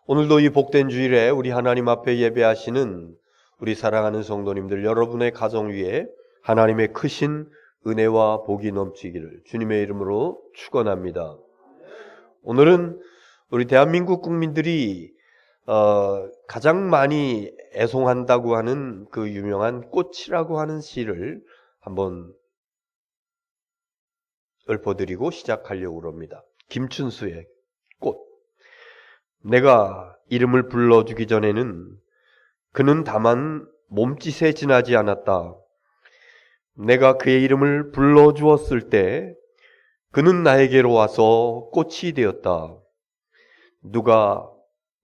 오늘도 이 복된 주일에 우리 하나님 앞에 예배하시는 우리 사랑하는 성도님들 여러분의 가정 위에 하나님의 크신 은혜와 복이 넘치기를 주님의 이름으로 축원합니다. 오늘은 우리 대한민국 국민들이 가장 많이 애송한다고 하는 그 유명한 꽃이라고 하는 시를 한번 읊어드리고 시작하려고 합니다. 김춘수의 꽃. 내가 이름을 불러주기 전에는 그는 다만 몸짓에 지나지 않았다. 내가 그의 이름을 불러주었을 때 그는 나에게로 와서 꽃이 되었다. 누가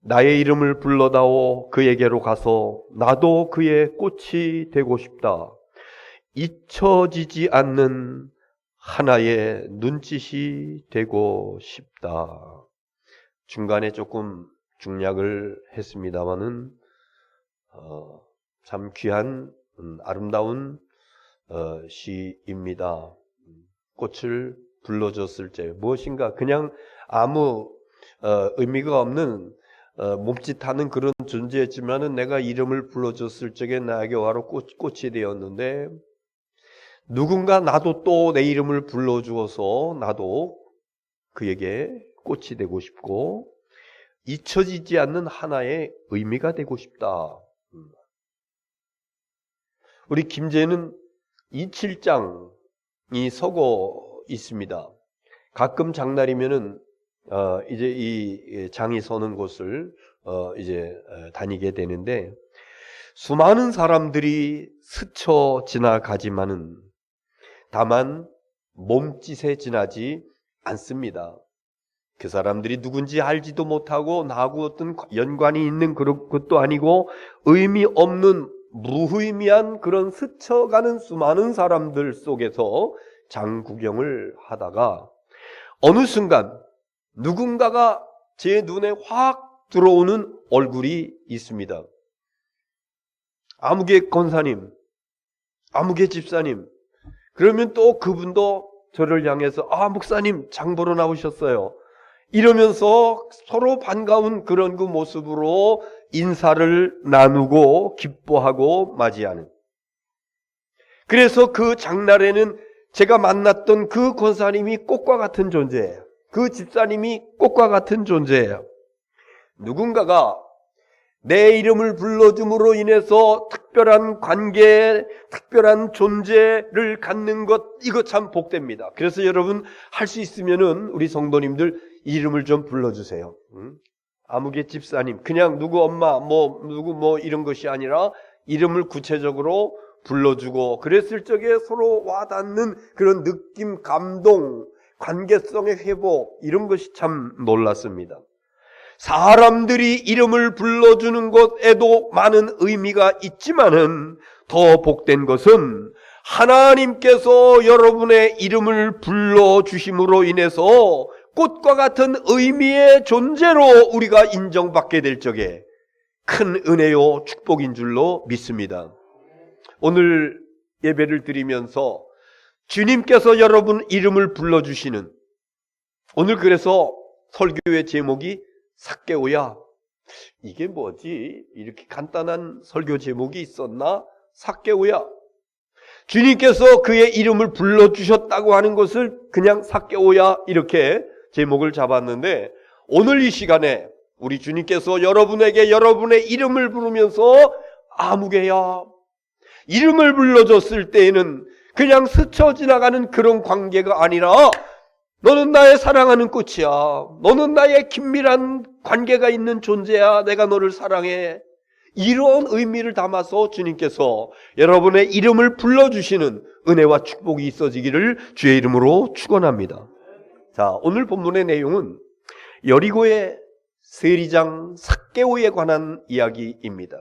나의 이름을 불러다오 그에게로 가서 나도 그의 꽃이 되고 싶다. 잊혀지지 않는 하나의 눈짓이 되고 싶다. 중간에 조금 중략을 했습니다마는 참 귀한 아름다운 시입니다. 꽃을 불러줬을 때 무엇인가 그냥 아무 의미가 없는 몸짓하는 그런 존재였지만은 내가 이름을 불러줬을 적에 나에게 바로 꽃이 되었는데 누군가 나도 또 내 이름을 불러주어서 나도 그에게 꽃이 되고 싶고 잊혀지지 않는 하나의 의미가 되고 싶다. 우리 김제는 이칠장이 서고 있습니다. 가끔 장날이면은 이제 이 장이 서는 곳을 이제 다니게 되는데 수많은 사람들이 스쳐 지나가지만은 다만 몸짓에 지나지 않습니다. 그 사람들이 누군지 알지도 못하고 나하고 어떤 연관이 있는 그런 것도 아니고 의미 없는 무의미한 그런 스쳐가는 수많은 사람들 속에서 장 구경을 하다가 어느 순간 누군가가 제 눈에 확 들어오는 얼굴이 있습니다. 아무개 권사님, 아무개 집사님. 그러면 또 그분도 저를 향해서 목사님 장 보러 나오셨어요. 이러면서 서로 반가운 그런 그 모습으로 인사를 나누고 기뻐하고 맞이하는. 그래서 그 장날에는 제가 만났던 그 권사님이 꽃과 같은 존재예요. 그 집사님이 꽃과 같은 존재예요. 누군가가 내 이름을 불러줌으로 인해서 특별한 관계, 특별한 존재를 갖는 것, 이거 참 복됩니다. 그래서 여러분 할 수 있으면은 우리 성도님들 이름을 좀 불러주세요. 아무개 집사님, 그냥 누구 엄마, 누구 이런 것이 아니라 이름을 구체적으로 불러주고 그랬을 적에 서로 와닿는 그런 느낌, 감동, 관계성의 회복, 이런 것이 참 놀랐습니다. 사람들이 이름을 불러주는 것에도 많은 의미가 있지만은 더 복된 것은 하나님께서 여러분의 이름을 불러주심으로 인해서 꽃과 같은 의미의 존재로 우리가 인정받게 될 적에 큰 은혜요 축복인 줄로 믿습니다. 오늘 예배를 드리면서 주님께서 여러분 이름을 불러주시는, 오늘 그래서 설교의 제목이 삭개오야. 이게 뭐지? 이렇게 간단한 설교 제목이 있었나? 삭개오야. 주님께서 그의 이름을 불러주셨다고 하는 것을 그냥 삭개오야 이렇게 제목을 잡았는데, 오늘 이 시간에 우리 주님께서 여러분에게 여러분의 이름을 부르면서 아무개야, 이름을 불러줬을 때에는 그냥 스쳐 지나가는 그런 관계가 아니라 너는 나의 사랑하는 꽃이야. 너는 나의 긴밀한 관계가 있는 존재야. 내가 너를 사랑해. 이런 의미를 담아서 주님께서 여러분의 이름을 불러주시는 은혜와 축복이 있어지기를 주의 이름으로 축원합니다. 자, 오늘 본문의 내용은 여리고의 세리장 삭개오에 관한 이야기입니다.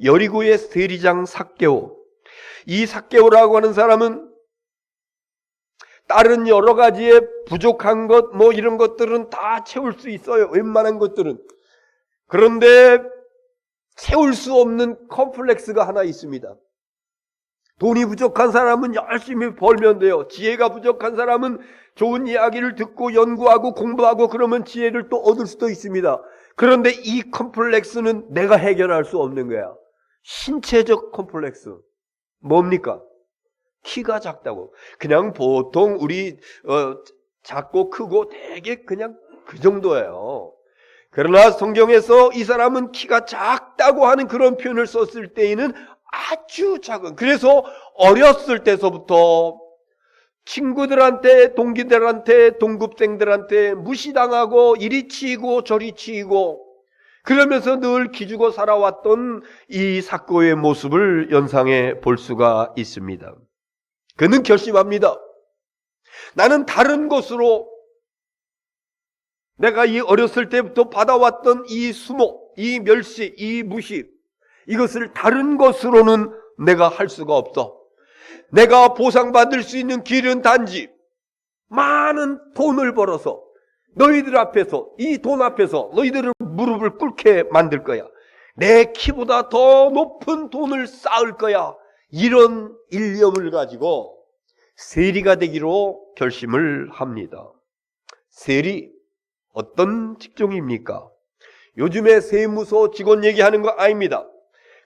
여리고의 세리장 삭개오. 이 삭개오라고 하는 사람은 다른 여러 가지의 부족한 것, 이런 것들은 다 채울 수 있어요. 웬만한 것들은. 그런데 채울 수 없는 컴플렉스가 하나 있습니다. 돈이 부족한 사람은 열심히 벌면 돼요. 지혜가 부족한 사람은 좋은 이야기를 듣고 연구하고 공부하고 그러면 지혜를 또 얻을 수도 있습니다. 그런데 이 컴플렉스는 내가 해결할 수 없는 거야. 신체적 컴플렉스. 뭡니까? 키가 작다고. 그냥 보통 우리 작고 크고 되게 그냥 그 정도예요. 그러나 성경에서 이 사람은 키가 작다고 하는 그런 표현을 썼을 때에는 아주 작은, 그래서 어렸을 때서부터 친구들한테, 동기들한테, 동급생들한테 무시당하고 이리 치이고 저리 치이고 그러면서 늘 기죽어 살아왔던 이 삭고의 모습을 연상해 볼 수가 있습니다. 그는 결심합니다. 나는 다른 것으로 내가 이 어렸을 때부터 받아왔던 이 수모, 이 멸시, 이 무시, 이것을 다른 것으로는 내가 할 수가 없어. 내가 보상받을 수 있는 길은 단지 많은 돈을 벌어서 너희들 앞에서, 이 돈 앞에서 너희들을 무릎을 꿇게 만들 거야. 내 키보다 더 높은 돈을 쌓을 거야. 이런 일념을 가지고 세리가 되기로 결심을 합니다. 세리, 어떤 직종입니까? 요즘에 세무서 직원 얘기하는 거 아닙니다.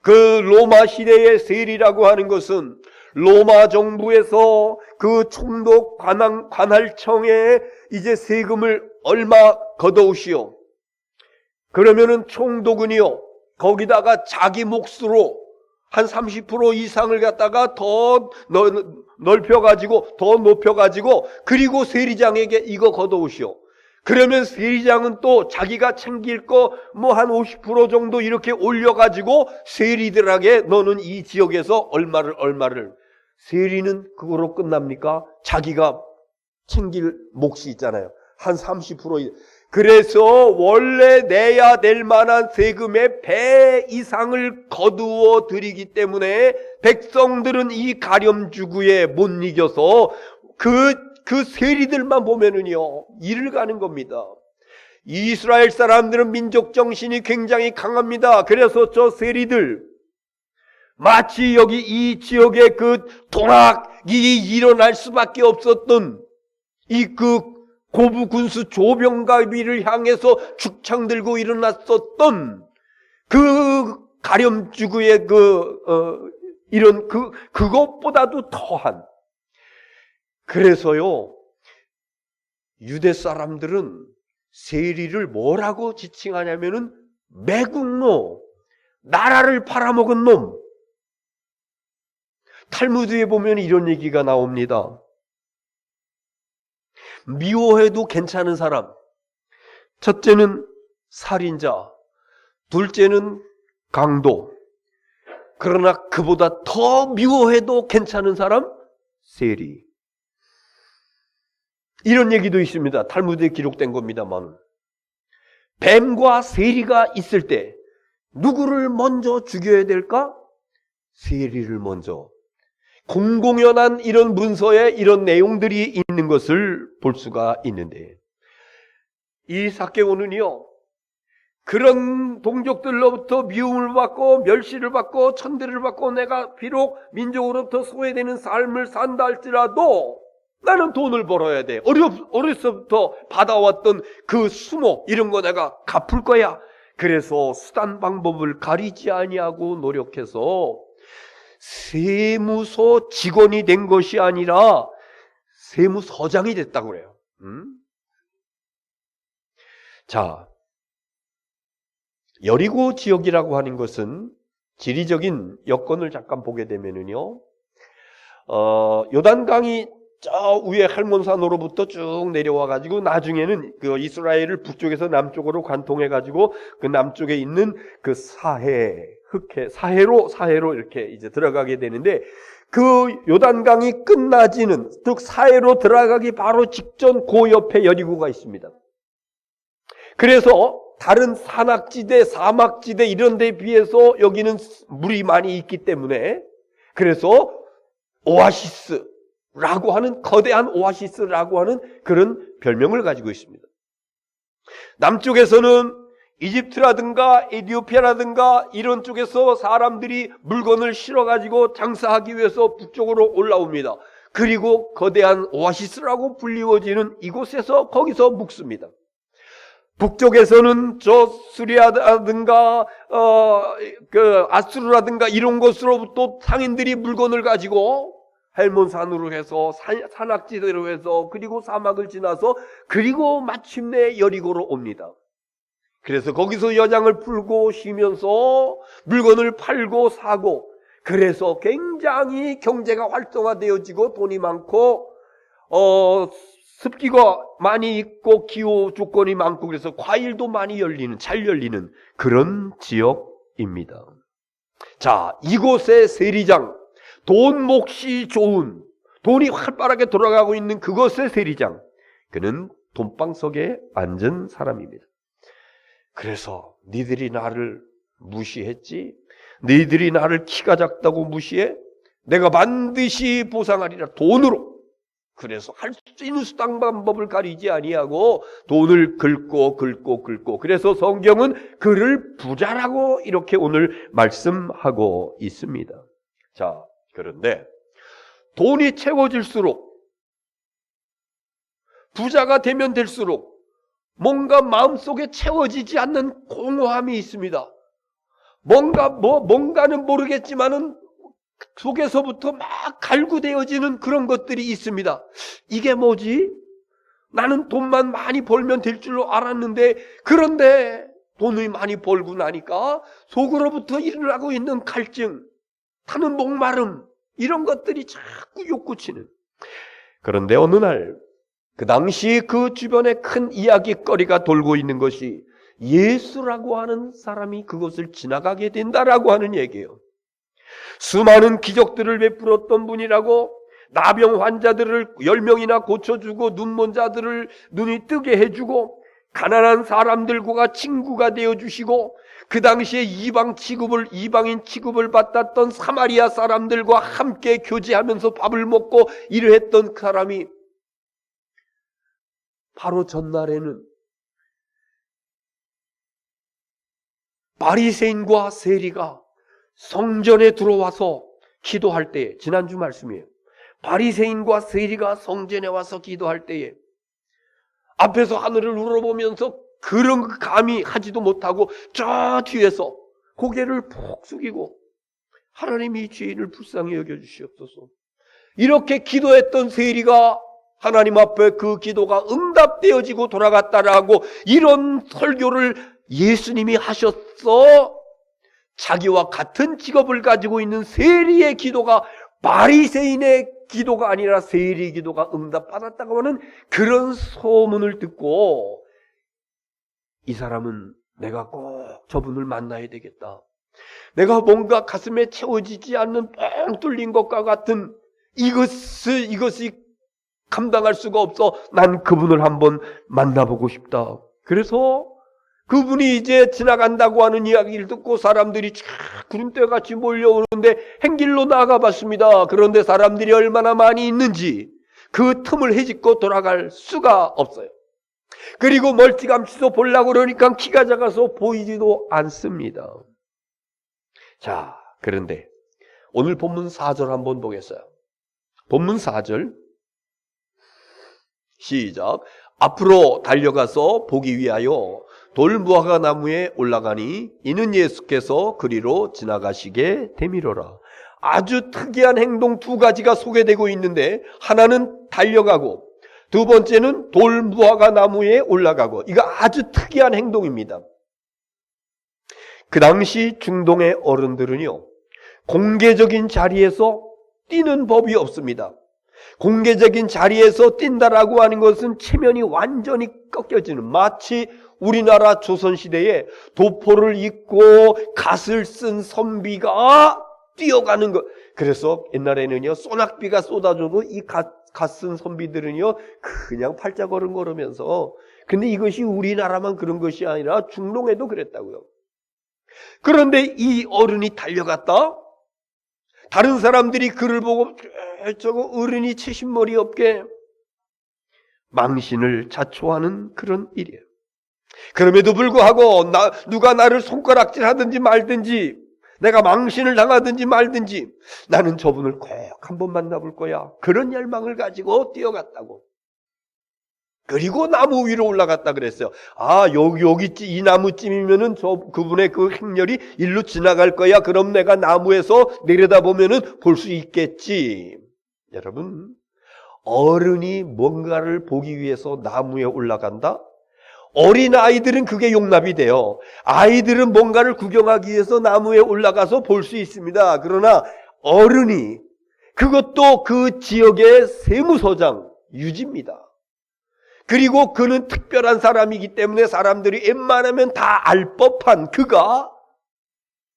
그 로마 시대의 세리라고 하는 것은 로마 정부에서 그 총독 관할청에 이제 세금을 얼마 걷어오시오. 그러면은 총독은요, 거기다가 자기 몫으로 한 30% 이상을 갖다가 더 넓혀가지고, 더 높여가지고, 그리고 세리장에게 이거 걷어오시오. 그러면 세리장은 또 자기가 챙길 거 뭐 한 50% 정도 이렇게 올려가지고 세리들에게 너는 이 지역에서 얼마를. 세리는 그거로 끝납니까? 자기가 챙길 몫이 있잖아요. 한 30%. 그래서 원래 내야 될 만한 세금의 배 이상을 거두어 드리기 때문에 백성들은 이 가렴주구에 못 이겨서 그 세리들만 보면은요, 이를 가는 겁니다. 이스라엘 사람들은 민족 정신이 굉장히 강합니다. 그래서 저 세리들, 마치 여기 이 지역에 그 도락이 일어날 수밖에 없었던 이 그 고부 군수 조병가비를 향해서 죽창 들고 일어났었던 그 가렴주구의 이런 그것보다도 더한. 그래서요, 유대 사람들은 세리를 뭐라고 지칭하냐면은 매국노, 나라를 팔아먹은 놈. 탈무드에 보면 이런 얘기가 나옵니다. 미워해도 괜찮은 사람. 첫째는 살인자, 둘째는 강도. 그러나 그보다 더 미워해도 괜찮은 사람? 세리. 이런 얘기도 있습니다. 탈무드에 기록된 겁니다만, 뱀과 세리가 있을 때 누구를 먼저 죽여야 될까? 세리를 먼저. 공공연한 이런 문서에 이런 내용들이 있는 것을 볼 수가 있는데, 이 삭개오는요, 그런 동족들로부터 미움을 받고 멸시를 받고 천대를 받고 내가 비록 민족으로부터 소외되는 삶을 산다 할지라도 나는 돈을 벌어야 돼. 어려서부터 받아왔던 그 수모 이런 거 내가 갚을 거야. 그래서 수단 방법을 가리지 아니하고 노력해서 세무서 직원이 된 것이 아니라 세무서장이 됐다고 그래요. 자, 여리고 지역이라고 하는 것은 지리적인 여건을 잠깐 보게 되면은요, 요단강이 저 위에 할몬산으로부터 쭉 내려와가지고 나중에는 그 이스라엘을 북쪽에서 남쪽으로 관통해가지고 그 남쪽에 있는 그 사해로 이렇게 이제 들어가게 되는데, 그 요단강이 끝나지는, 즉 사해로 들어가기 바로 직전 그 옆에 여리고가 있습니다. 그래서 다른 산악지대, 사막지대 이런 데에 비해서 여기는 물이 많이 있기 때문에, 그래서 오아시스라고 하는, 거대한 오아시스라고 하는 그런 별명을 가지고 있습니다. 남쪽에서는 이집트라든가 에티오피아라든가 이런 쪽에서 사람들이 물건을 실어가지고 장사하기 위해서 북쪽으로 올라옵니다. 그리고 거대한 오아시스라고 불리워지는 이곳에서 거기서 묵습니다. 북쪽에서는 저 수리아라든가 아수르라든가 이런 곳으로부터 상인들이 물건을 가지고 헬몬산으로 해서 산악지대로 해서 그리고 사막을 지나서 그리고 마침내 여리고로 옵니다. 그래서 거기서 여장을 풀고 쉬면서 물건을 팔고 사고, 그래서 굉장히 경제가 활성화되어지고 돈이 많고 습기가 많이 있고 기후 조건이 많고 그래서 과일도 많이 잘 열리는 그런 지역입니다. 자, 이곳의 세리장, 돈 몫이 좋은, 돈이 활발하게 돌아가고 있는 그곳의 세리장, 그는 돈방석에 앉은 사람입니다. 그래서 니들이 나를 무시했지? 너희들이 나를 키가 작다고 무시해? 내가 반드시 보상하리라. 돈으로. 그래서 할 수 있는 수단 방법을 가리지 아니하고 돈을 긁고 그래서 성경은 그를 부자라고 이렇게 오늘 말씀하고 있습니다. 자, 그런데 돈이 채워질수록, 부자가 되면 될수록 뭔가 마음속에 채워지지 않는 공허함이 있습니다. 뭔가는 모르겠지만은 속에서부터 막 갈구되어지는 그런 것들이 있습니다. 이게 뭐지? 나는 돈만 많이 벌면 될 줄로 알았는데, 그런데 돈을 많이 벌고 나니까 속으로부터 일어나고 있는 갈증, 타는 목마름, 이런 것들이 자꾸 욕구치는. 그런데 어느 날 그 당시 그 주변에 큰 이야기거리가 돌고 있는 것이 예수라고 하는 사람이 그것을 지나가게 된다라고 하는 얘기예요. 수많은 기적들을 베풀었던 분이라고, 나병 환자들을 10명이나 고쳐주고 눈먼 자들을 눈이 뜨게 해주고 가난한 사람들과 친구가 되어주시고 그 당시에 이방인 취급을 받았던 사마리아 사람들과 함께 교제하면서 밥을 먹고 일을 했던 그 사람이 바로 전날에는 바리새인과 세리가 성전에 들어와서 기도할 때에, 지난주 말씀이에요. 바리새인과 세리가 성전에 와서 기도할 때에 앞에서 하늘을 우러보면서 그런 감히 하지도 못하고 저 뒤에서 고개를 푹 숙이고 하나님이 죄인을 불쌍히 여겨주시옵소서, 이렇게 기도했던 세리가 하나님 앞에 그 기도가 응답되어지고 돌아갔다라고 이런 설교를 예수님이 하셨어. 자기와 같은 직업을 가지고 있는 세리의 기도가 바리새인의 기도가 아니라 세리 기도가 응답받았다고 하는 그런 소문을 듣고, 이 사람은 내가 꼭 저분을 만나야 되겠다, 내가 뭔가 가슴에 채워지지 않는 뻥 뚫린 것과 같은 이것이 감당할 수가 없어, 난 그분을 한번 만나보고 싶다. 그래서 그분이 이제 지나간다고 하는 이야기를 듣고 사람들이 쫙 구름대같이 몰려오는데 행길로 나가봤습니다. 그런데 사람들이 얼마나 많이 있는지 그 틈을 헤집고 돌아갈 수가 없어요. 그리고 멀찌감치도 보려고 그러니까 키가 작아서 보이지도 않습니다. 자, 그런데 오늘 본문 4절 한번 보겠어요. 본문 4절 시작. 앞으로 달려가서 보기 위하여 돌무화과 나무에 올라가니 이는 예수께서 그리로 지나가시게 되미로라. 아주 특이한 행동 두 가지가 소개되고 있는데, 하나는 달려가고 두 번째는 돌무화과 나무에 올라가고, 이거 아주 특이한 행동입니다. 그 당시 중동의 어른들은요, 공개적인 자리에서 뛰는 법이 없습니다. 공개적인 자리에서 뛴다라고 하는 것은 체면이 완전히 꺾여지는, 마치 우리나라 조선시대에 도포를 입고 갓을 쓴 선비가 뛰어가는 것. 그래서 옛날에는요, 소낙비가 쏟아져도 이 갓 쓴 선비들은요 그냥 팔자걸음 걸으면서, 근데 이것이 우리나라만 그런 것이 아니라 중동에도 그랬다고요. 그런데 이 어른이 달려갔다, 다른 사람들이 그를 보고 저거 어른이 채신머리 없게 망신을 자초하는 그런 일이에요. 그럼에도 불구하고 누가 나를 손가락질 하든지 말든지, 내가 망신을 당하든지 말든지, 나는 저분을 꼭 한번 만나볼 거야. 그런 열망을 가지고 뛰어갔다고. 그리고 나무 위로 올라갔다 그랬어요. 아, 여기 이 나무쯤이면은 그분의 그 행렬이 일로 지나갈 거야. 그럼 내가 나무에서 내려다보면은 볼 수 있겠지. 여러분, 어른이 뭔가를 보기 위해서 나무에 올라간다? 어린 아이들은 그게 용납이 돼요. 아이들은 뭔가를 구경하기 위해서 나무에 올라가서 볼 수 있습니다. 그러나 어른이, 그것도 그 지역의 세무서장, 유지입니다. 그리고 그는 특별한 사람이기 때문에 사람들이 웬만하면 다 알 법한 그가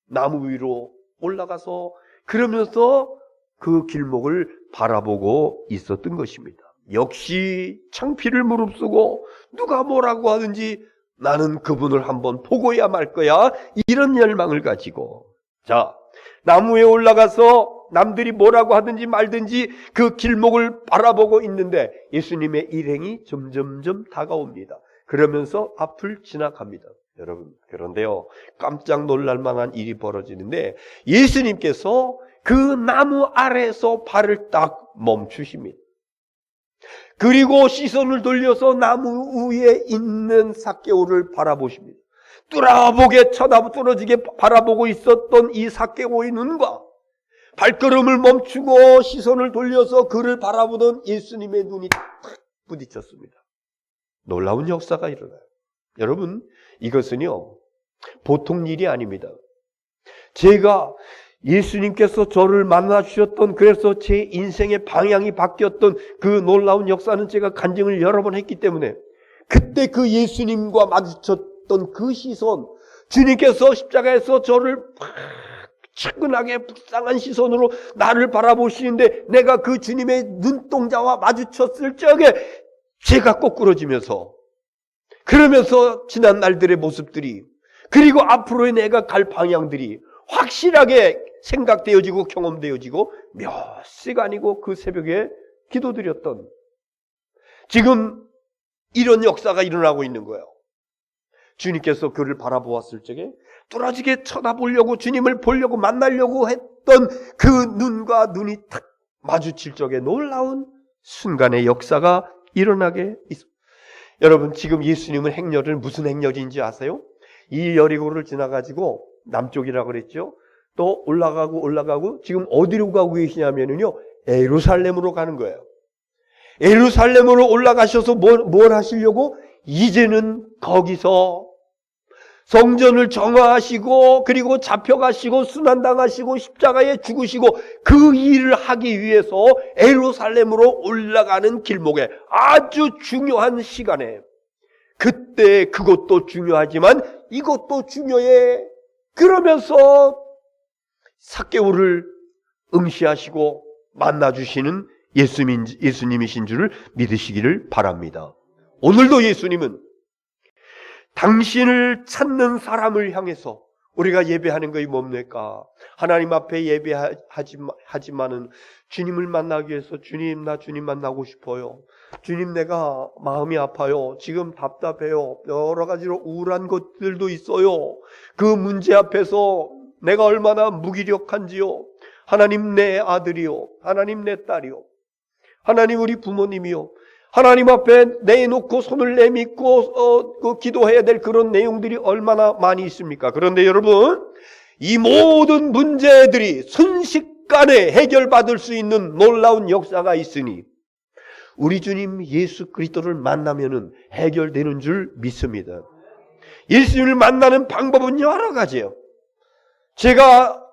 나무 위로 올라가서 그러면서 그 길목을 바라보고 있었던 것입니다. 역시 창피를 무릅쓰고 누가 뭐라고 하든지 나는 그분을 한번 보고야 말 거야, 이런 열망을 가지고, 자, 나무에 올라가서 남들이 뭐라고 하든지 말든지 그 길목을 바라보고 있는데 예수님의 일행이 점점점 다가옵니다. 그러면서 앞을 지나갑니다. 여러분, 그런데요, 깜짝 놀랄 만한 일이 벌어지는데 예수님께서 그 나무 아래에서 발을 딱 멈추십니다. 그리고 시선을 돌려서 나무 위에 있는 삭개오를 바라보십니다. 뚫어보게 떨어지게 바라보고 있었던 이 삭개오의 눈과 발걸음을 멈추고 시선을 돌려서 그를 바라보던 예수님의 눈이 탁 부딪혔습니다. 놀라운 역사가 일어나요. 여러분, 이것은요, 보통 일이 아닙니다. 제가 예수님께서 저를 만나 주셨던, 그래서 제 인생의 방향이 바뀌었던 그 놀라운 역사는 제가 간증을 여러 번 했기 때문에, 그때 그 예수님과 마주쳤던 그 시선, 주님께서 십자가에서 저를 측은하게 불쌍한 시선으로 나를 바라보시는데 내가 그 주님의 눈동자와 마주쳤을 적에 제가 꼬꾸러지면서, 그러면서 지난 날들의 모습들이, 그리고 앞으로의 내가 갈 방향들이 확실하게 생각되어지고 경험되어지고 몇 시간이고 그 새벽에 기도드렸던, 지금 이런 역사가 일어나고 있는 거예요. 주님께서 그를 바라보았을 적에 뚫어지게 쳐다보려고, 주님을 보려고, 만나려고 했던 그 눈과 눈이 탁 마주칠 적에 놀라운 순간의 역사가 일어나게 있습니다. 여러분, 지금 예수님은 행렬을 무슨 행렬인지 아세요? 이 여리고를 지나가지고 남쪽이라고 그랬죠. 또 올라가고 지금 어디로 가고 계시냐면요, 예루살렘으로 가는 거예요. 예루살렘으로 올라가셔서 뭘 하시려고? 이제는 거기서 성전을 정화하시고, 그리고 잡혀가시고 순환당하시고 십자가에 죽으시고, 그 일을 하기 위해서 예루살렘으로 올라가는 길목에 아주 중요한 시간에, 그때 그것도 중요하지만 이것도 중요해. 그러면서 삭개오를 응시하시고 만나주시는 예수님이신 줄을 믿으시기를 바랍니다. 오늘도 예수님은 당신을 찾는 사람을 향해서 우리가 예배하는 것이 뭡니까? 하나님 앞에 예배하지만은 주님을 만나기 위해서, 주님, 나 주님 만나고 싶어요. 주님, 내가 마음이 아파요. 지금 답답해요. 여러 가지로 우울한 것들도 있어요. 그 문제 앞에서 내가 얼마나 무기력한지요. 하나님, 내 아들이요. 하나님, 내 딸이요. 하나님, 우리 부모님이요. 하나님 앞에 내놓고 손을 내밀고 기도해야 될 그런 내용들이 얼마나 많이 있습니까? 그런데 여러분, 이 모든 문제들이 순식간에 해결받을 수 있는 놀라운 역사가 있으니 우리 주님 예수 그리스도를 만나면은 해결되는 줄 믿습니다. 예수님을 만나는 방법은 여러 가지예요. 제가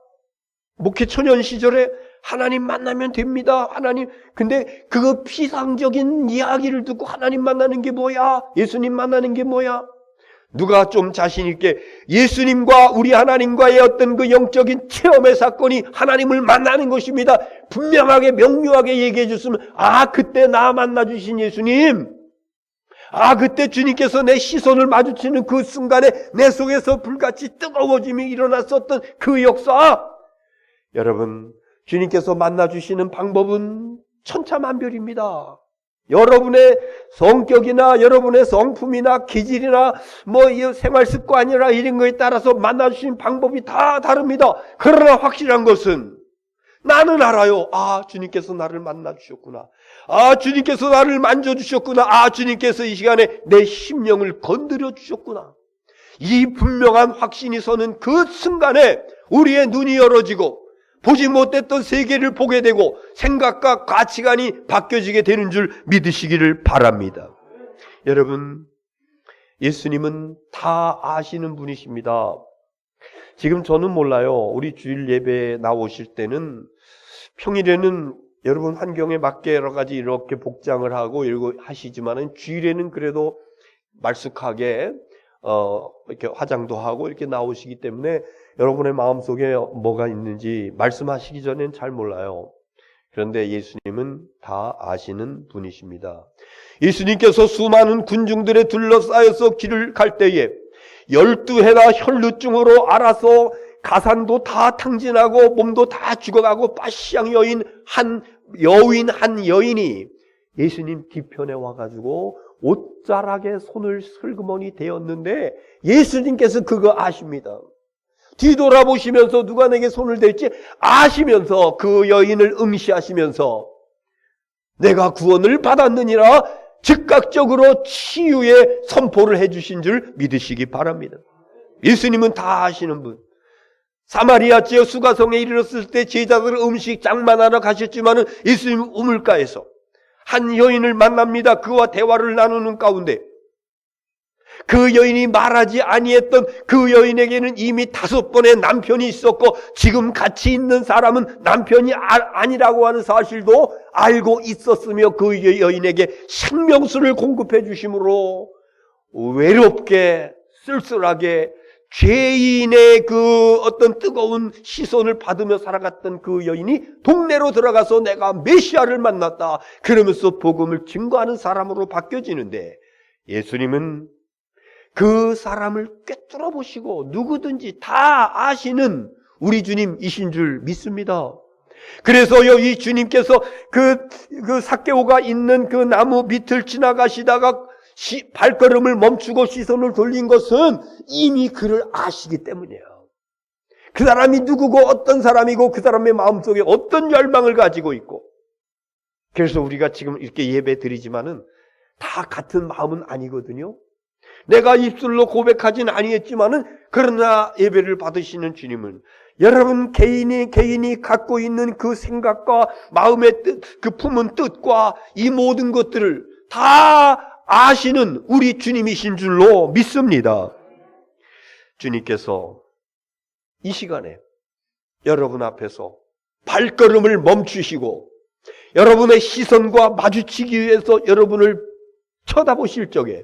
목회 초년 시절에 하나님 만나면 됩니다. 하나님. 근데 그거 피상적인 이야기를 듣고 하나님 만나는 게 뭐야? 예수님 만나는 게 뭐야? 누가 좀 자신 있게 예수님과 우리 하나님과의 어떤 그 영적인 체험의 사건이 하나님을 만나는 것입니다, 분명하게 명료하게 얘기해 줬으면, 아, 그때 나 만나 주신 예수님, 아, 그때 주님께서 내 시선을 마주치는 그 순간에 내 속에서 불같이 뜨거워짐이 일어났었던 그 역사. 여러분, 주님께서 만나주시는 방법은 천차만별입니다. 여러분의 성격이나 여러분의 성품이나 기질이나 이 생활 습관이나 이런 거에 따라서 만나주신 방법이 다 다릅니다. 그러나 확실한 것은 나는 알아요. 주님께서 나를 만나주셨구나. 주님께서 나를 만져주셨구나. 주님께서 이 시간에 내 심령을 건드려 주셨구나. 이 분명한 확신이 서는 그 순간에 우리의 눈이 열어지고 보지 못했던 세계를 보게 되고 생각과 가치관이 바뀌어지게 되는 줄 믿으시기를 바랍니다. 여러분, 예수님은 다 아시는 분이십니다. 지금 저는 몰라요. 우리 주일 예배에 나오실 때는 평일에는 여러분 환경에 맞게 여러 가지 이렇게 복장을 하고 이러고 하시지만은 주일에는 그래도 말쑥하게 이렇게 화장도 하고 이렇게 나오시기 때문에 여러분의 마음속에 뭐가 있는지 말씀하시기 전엔 잘 몰라요. 그런데 예수님은 다 아시는 분이십니다. 예수님께서 수많은 군중들에 둘러싸여서 길을 갈 때에 12해나 혈루증으로 앓아서 가산도 다 탕진하고 몸도 다 죽어가고 빠시양 한 여인이 예수님 뒤편에 와가지고 옷자락에 손을 슬그머니 대었는데 예수님께서 그거 아십니다. 뒤돌아보시면서 누가 내게 손을 댈지 아시면서 그 여인을 응시하시면서 내가 구원을 받았느니라 즉각적으로 치유의 선포를 해주신 줄 믿으시기 바랍니다. 예수님은 다 아시는 분. 사마리아 지역 수가성에 이르렀을 때 제자들은 음식 장만하러 가셨지만은 예수님 우물가에서 한 여인을 만납니다. 그와 대화를 나누는 가운데 그 여인이 말하지 아니했던 그 여인에게는 이미 5번의 남편이 있었고 지금 같이 있는 사람은 남편이 아니라고 하는 사실도 알고 있었으며 그 여인에게 생명수를 공급해 주심으로 외롭게 쓸쓸하게 죄인의 그 어떤 뜨거운 시선을 받으며 살아갔던 그 여인이 동네로 들어가서 내가 메시아를 만났다 그러면서 복음을 증거하는 사람으로 바뀌어지는데 예수님은 그 사람을 꿰뚫어 보시고 누구든지 다 아시는 우리 주님이신 줄 믿습니다. 그래서요, 이 주님께서 그 삭개오가 있는 그 나무 밑을 지나가시다가 발걸음을 멈추고 시선을 돌린 것은 이미 그를 아시기 때문이에요. 그 사람이 누구고 어떤 사람이고 그 사람의 마음속에 어떤 열망을 가지고 있고 그래서 우리가 지금 이렇게 예배 드리지만은 다 같은 마음은 아니거든요. 내가 입술로 고백하진 아니했지만은 그러나 예배를 받으시는 주님은 여러분 개인이 갖고 있는 그 생각과 마음의 뜻, 그 품은 뜻과 이 모든 것들을 다 아시는 우리 주님이신 줄로 믿습니다. 주님께서 이 시간에 여러분 앞에서 발걸음을 멈추시고 여러분의 시선과 마주치기 위해서 여러분을 쳐다보실 적에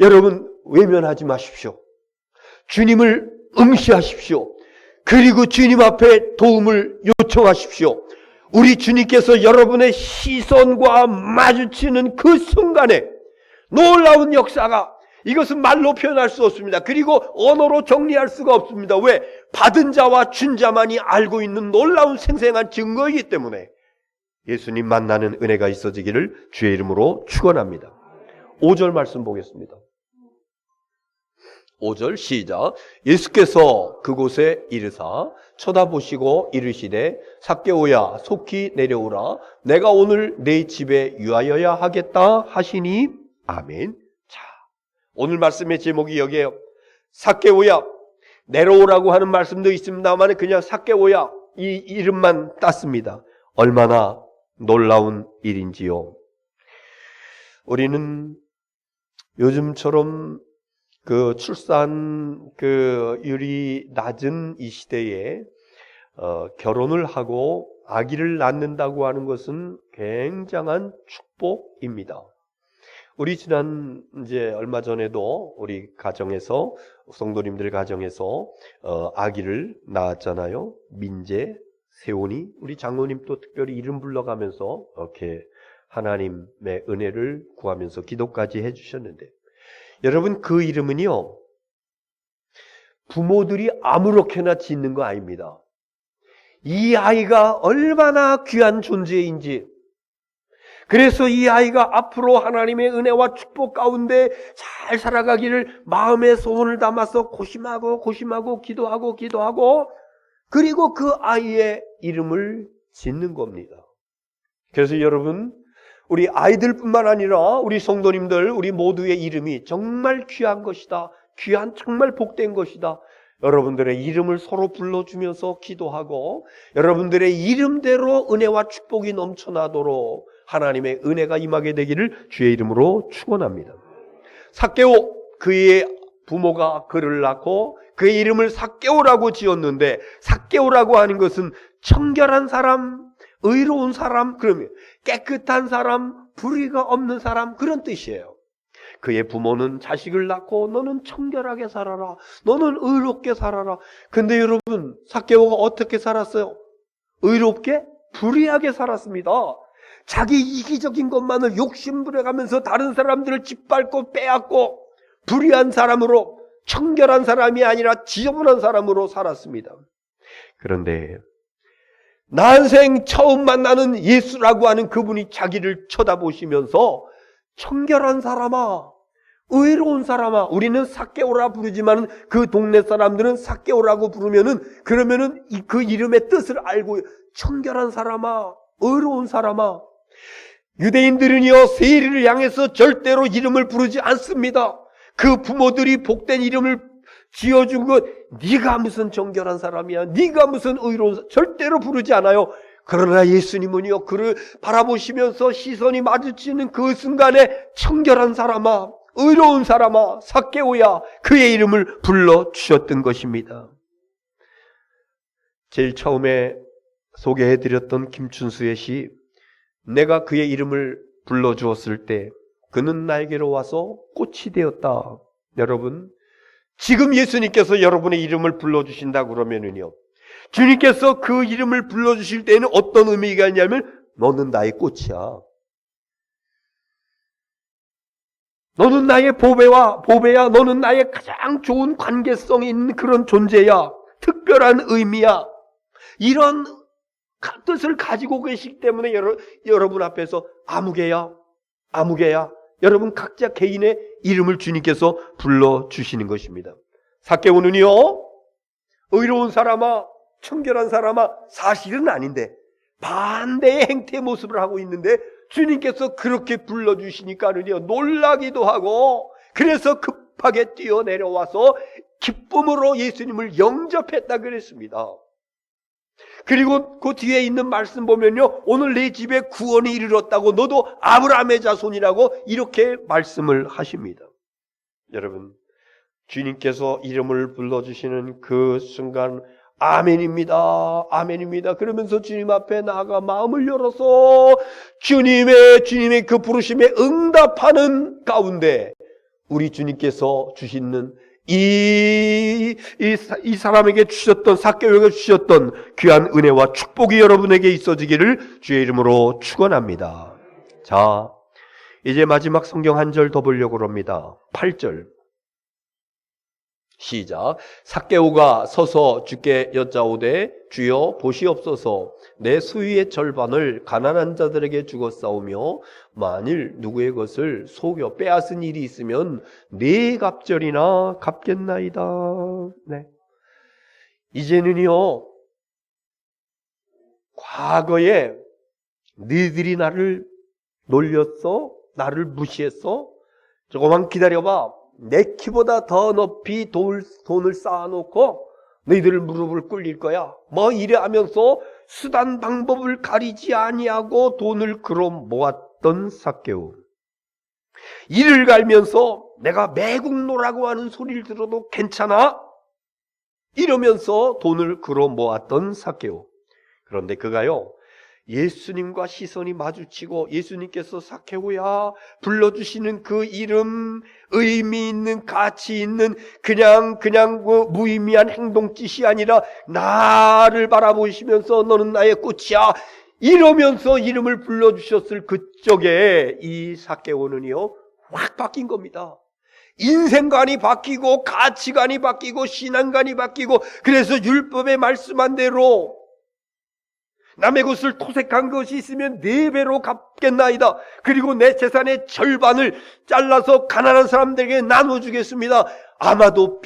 여러분 외면하지 마십시오. 주님을 응시하십시오. 그리고 주님 앞에 도움을 요청하십시오. 우리 주님께서 여러분의 시선과 마주치는 그 순간에 놀라운 역사가 이것은 말로 표현할 수 없습니다. 그리고 언어로 정리할 수가 없습니다. 왜? 받은 자와 준 자만이 알고 있는 놀라운 생생한 증거이기 때문에 예수님 만나는 은혜가 있어지기를 주의 이름으로 축원합니다. 5절 말씀 보겠습니다. 5절 시작. 예수께서 그곳에 이르사 쳐다보시고 이르시되 삭개오야 속히 내려오라 내가 오늘 내 집에 유하여야 하겠다 하시니 아멘. 자, 오늘 말씀의 제목이 여기에요. 삭개오야 내려오라고 하는 말씀도 있습니다만 그냥 삭개오야 이 이름만 땄습니다. 얼마나 놀라운 일인지요. 우리는 요즘처럼 그 출산율이 낮은 이 시대에 결혼을 하고 아기를 낳는다고 하는 것은 굉장한 축복입니다. 우리 지난 이제 얼마 전에도 우리 가정에서 성도님들 가정에서 아기를 낳았잖아요. 민재, 세온이 우리 장로님도 특별히 이름 불러가면서 이렇게 하나님의 은혜를 구하면서 기도까지 해주셨는데 여러분 그 이름은요 부모들이 아무렇게나 짓는 거 아닙니다. 이 아이가 얼마나 귀한 존재인지 그래서 이 아이가 앞으로 하나님의 은혜와 축복 가운데 잘 살아가기를 마음의 소원을 담아서 고심하고 기도하고 그리고 그 아이의 이름을 짓는 겁니다. 그래서 여러분, 우리 아이들뿐만 아니라 우리 성도님들, 우리 모두의 이름이 정말 귀한 것이다. 귀한, 정말 복된 것이다. 여러분들의 이름을 서로 불러주면서 기도하고 여러분들의 이름대로 은혜와 축복이 넘쳐나도록 하나님의 은혜가 임하게 되기를 주의 이름으로 축원합니다. 삭개오, 그의 부모가 그를 낳고 그의 이름을 삭개오라고 지었는데, 삭개오라고 하는 것은 청결한 사람, 의로운 사람, 그러면 깨끗한 사람, 불의가 없는 사람, 그런 뜻이에요. 그의 부모는 자식을 낳고 너는 청결하게 살아라, 너는 의롭게 살아라. 근데 여러분, 삭개오가 어떻게 살았어요? 의롭게? 불의하게 살았습니다. 자기 이기적인 것만을 욕심부려가면서 다른 사람들을 짓밟고 빼앗고 불의한 사람으로, 청결한 사람이 아니라 지저분한 사람으로 살았습니다. 그런데 난생 처음 만나는 예수라고 하는 그분이 자기를 쳐다보시면서 청결한 사람아, 의로운 사람아, 우리는 삭개오라 부르지만 그 동네 사람들은 삭개오라고 부르면은, 그러면은 그 이름의 뜻을 알고, 청결한 사람아, 의로운 사람아. 유대인들은요, 세리를 향해서 절대로 이름을 부르지 않습니다. 그 부모들이 복된 이름을 지어준 것, 네가 무슨 정결한 사람이야, 네가 무슨 의로운, 절대로 부르지 않아요. 그러나 예수님은요, 그를 바라보시면서 시선이 마주치는 그 순간에 청결한 사람아, 의로운 사람아, 삭개오야, 그의 이름을 불러주셨던 것입니다. 제일 처음에 소개해드렸던 김춘수의 시, 내가 그의 이름을 불러주었을 때 그는 나에게로 와서 꽃이 되었다. 여러분, 지금 예수님께서 여러분의 이름을 불러주신다 그러면은요, 주님께서 그 이름을 불러주실 때는 어떤 의미가 있냐면, 너는 나의 꽃이야, 너는 나의 보배야, 너는 나의 가장 좋은 관계성이 있는 그런 존재야, 특별한 의미야, 이런 뜻을 가지고 계시기 때문에 여러분 앞에서 아무개야, 여러분 각자 개인의 이름을 주님께서 불러주시는 것입니다. 삭개오는요, 의로운 사람아, 청결한 사람아, 사실은 아닌데 반대의 행태의 모습을 하고 있는데 주님께서 그렇게 불러주시니까는요, 놀라기도 하고, 그래서 급하게 뛰어내려와서 기쁨으로 예수님을 영접했다 그랬습니다. 그리고 그 뒤에 있는 말씀 보면요, 오늘 내 집에 구원이 이르렀다고, 너도 아브라함의 자손이라고 이렇게 말씀을 하십니다. 여러분, 주님께서 이름을 불러주시는 그 순간 아멘입니다, 아멘입니다 그러면서 주님 앞에 나아가 마음을 열어서 주님의 그 부르심에 응답하는 가운데 우리 주님께서 주시는 이 사람에게 주셨던, 삭개오에게 주셨던 귀한 은혜와 축복이 여러분에게 있어지기를 주의 이름으로 축원합니다. 자, 이제 마지막 성경 한 절 더 보려고 합니다. 8절 시작. 삭개오가 서서 주께 여짜오되, 주여 보시옵소서, 내 수위의 절반을 가난한 자들에게 주었사오며 만일 누구의 것을 속여 빼앗은 일이 있으면 네 갑절이나 갚겠나이다. 네. 이제는요, 과거에 너희들이 나를 놀렸어, 나를 무시했어, 조금만 기다려봐, 내 키보다 더 높이 돈을 쌓아놓고 너희들 무릎을 꿇릴 거야, 뭐 이래 하면서 수단 방법을 가리지 아니하고 돈을 그러 모았던 삭개오, 이를 갈면서 내가 매국노라고 하는 소리를 들어도 괜찮아 이러면서 돈을 그러 모았던 삭개오. 그런데 그가요, 예수님과 시선이 마주치고 예수님께서 삭개오야 불러주시는 그 이름, 의미 있는, 가치 있는 그냥 무의미한 행동짓이 아니라 나를 바라보시면서 너는 나의 꽃이야 이러면서 이름을 불러주셨을 그쪽에 이 삭개오는요, 확 바뀐 겁니다. 인생관이 바뀌고 가치관이 바뀌고 신앙관이 바뀌고, 그래서 율법에 말씀한 대로 남의 것을 토색한 것이 있으면 4배로 갚겠나이다. 그리고 내 재산의 절반을 잘라서 가난한 사람들에게 나눠주겠습니다. 아마도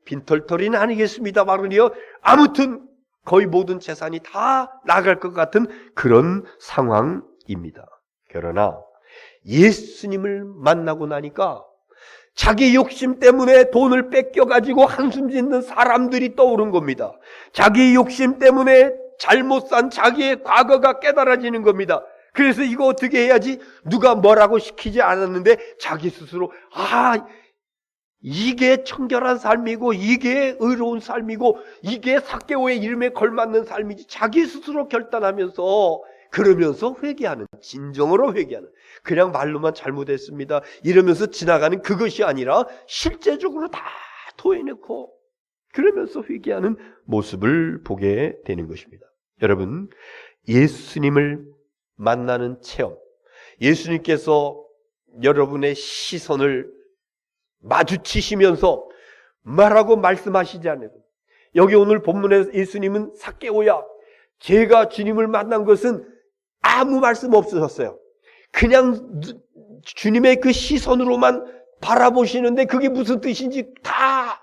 빈털터리는 아니겠습니다만은요, 아무튼 거의 모든 재산이 다 나갈 것 같은 그런 상황입니다. 그러나 예수님을 만나고 나니까 자기 욕심 때문에 돈을 뺏겨가지고 한숨 짓는 사람들이 떠오른 겁니다. 자기 욕심 때문에 잘못 산 자기의 과거가 깨달아지는 겁니다. 그래서 이거 어떻게 해야지? 누가 뭐라고 시키지 않았는데 자기 스스로 이게 청결한 삶이고 이게 의로운 삶이고 이게 삭개오의 이름에 걸맞는 삶이지, 자기 스스로 결단하면서 그러면서 회개하는, 진정으로 회개하는, 그냥 말로만 잘못했습니다 이러면서 지나가는 그것이 아니라 실제적으로 다 토해내고 그러면서 회개하는 모습을 보게 되는 것입니다. 여러분, 예수님을 만나는 체험, 예수님께서 여러분의 시선을 마주치시면서 말하고 말씀하시지 않아요. 여기 오늘 본문에 예수님은 삭개오야, 제가 주님을 만난 것은 아무 말씀 없으셨어요. 그냥 주님의 그 시선으로만 바라보시는데 그게 무슨 뜻인지 다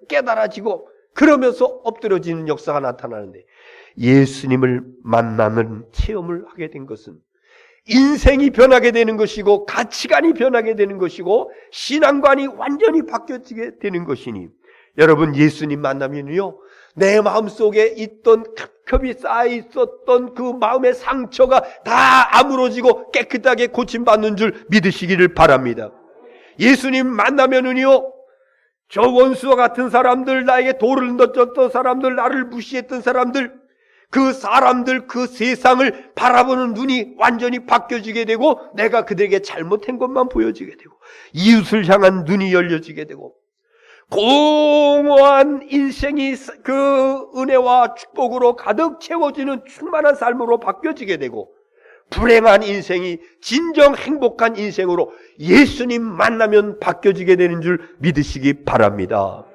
깨달아지고 그러면서 엎드려지는 역사가 나타나는데, 예수님을 만나는 체험을 하게 된 것은 인생이 변하게 되는 것이고 가치관이 변하게 되는 것이고 신앙관이 완전히 바뀌어지게 되는 것이니, 여러분, 예수님 만나면요, 내 마음속에 있던 캅캅이 쌓여 있었던 그 마음의 상처가 다 아물어지고 깨끗하게 고침받는 줄 믿으시기를 바랍니다. 예수님 만나면은요, 저 원수와 같은 사람들, 나에게 돌을 던졌던 사람들, 나를 무시했던 사람들, 그 사람들, 그 세상을 바라보는 눈이 완전히 바뀌어지게 되고 내가 그들에게 잘못한 것만 보여지게 되고 이웃을 향한 눈이 열려지게 되고 공허한 인생이 그 은혜와 축복으로 가득 채워지는 충만한 삶으로 바뀌어지게 되고, 불행한 인생이 진정 행복한 인생으로 예수님 만나면 바뀌어지게 되는 줄 믿으시기 바랍니다.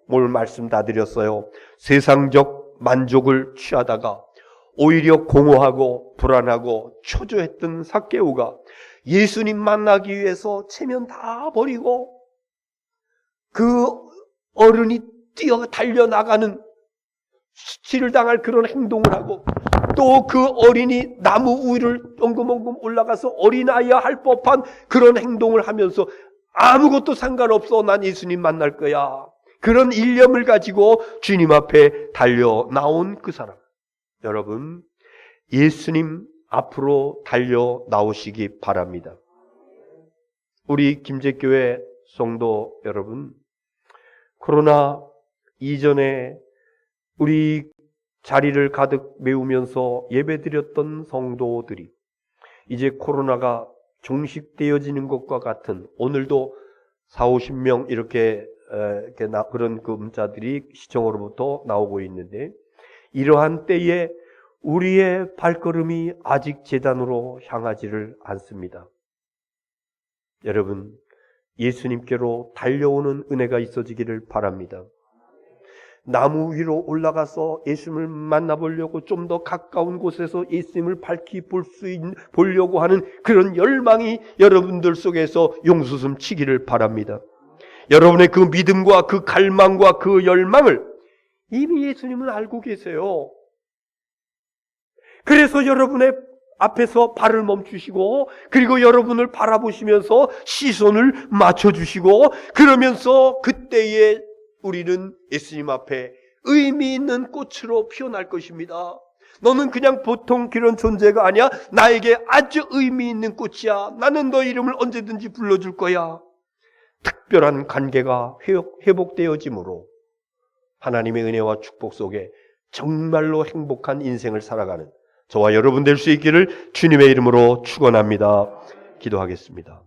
오늘 말씀 다 드렸어요. 세상적 만족을 취하다가 오히려 공허하고 불안하고 초조했던 삭개오가 예수님 만나기 위해서 체면 다 버리고 그 어른이 달려나가는, 수치를 당할 그런 행동을 하고, 또 그 어린이 나무 위를 엉금엉금 올라가서 어린아이야 할 법한 그런 행동을 하면서 아무것도 상관없어, 난 예수님 만날 거야, 그런 일념을 가지고 주님 앞에 달려 나온 그 사람. 여러분, 예수님 앞으로 달려 나오시기 바랍니다. 우리 김제교회 성도 여러분, 코로나 이전에 우리 자리를 가득 메우면서 예배드렸던 성도들이 이제 코로나가 종식되어지는 것과 같은, 오늘도 40-50명 이렇게 그런 그 문자들이 시청으로부터 나오고 있는데, 이러한 때에 우리의 발걸음이 아직 제단으로 향하지를 않습니다. 여러분, 예수님께로 달려오는 은혜가 있어지기를 바랍니다. 나무 위로 올라가서 예수님을 만나보려고 좀 더 가까운 곳에서 예수님을 밝히 보려고 하는 그런 열망이 여러분들 속에서 용수숨 치기를 바랍니다. 여러분의 그 믿음과 그 갈망과 그 열망을 이미 예수님은 알고 계세요. 그래서 여러분의 앞에서 발을 멈추시고, 그리고 여러분을 바라보시면서 시선을 맞춰주시고, 그러면서 그때에 우리는 예수님 앞에 의미 있는 꽃으로 피어날 것입니다. 너는 그냥 보통 그런 존재가 아니야. 나에게 아주 의미 있는 꽃이야. 나는 너 이름을 언제든지 불러줄 거야. 특별한 관계가 회복되어짐으로 하나님의 은혜와 축복 속에 정말로 행복한 인생을 살아가는 저와 여러분 될 수 있기를 주님의 이름으로 축원합니다. 기도하겠습니다.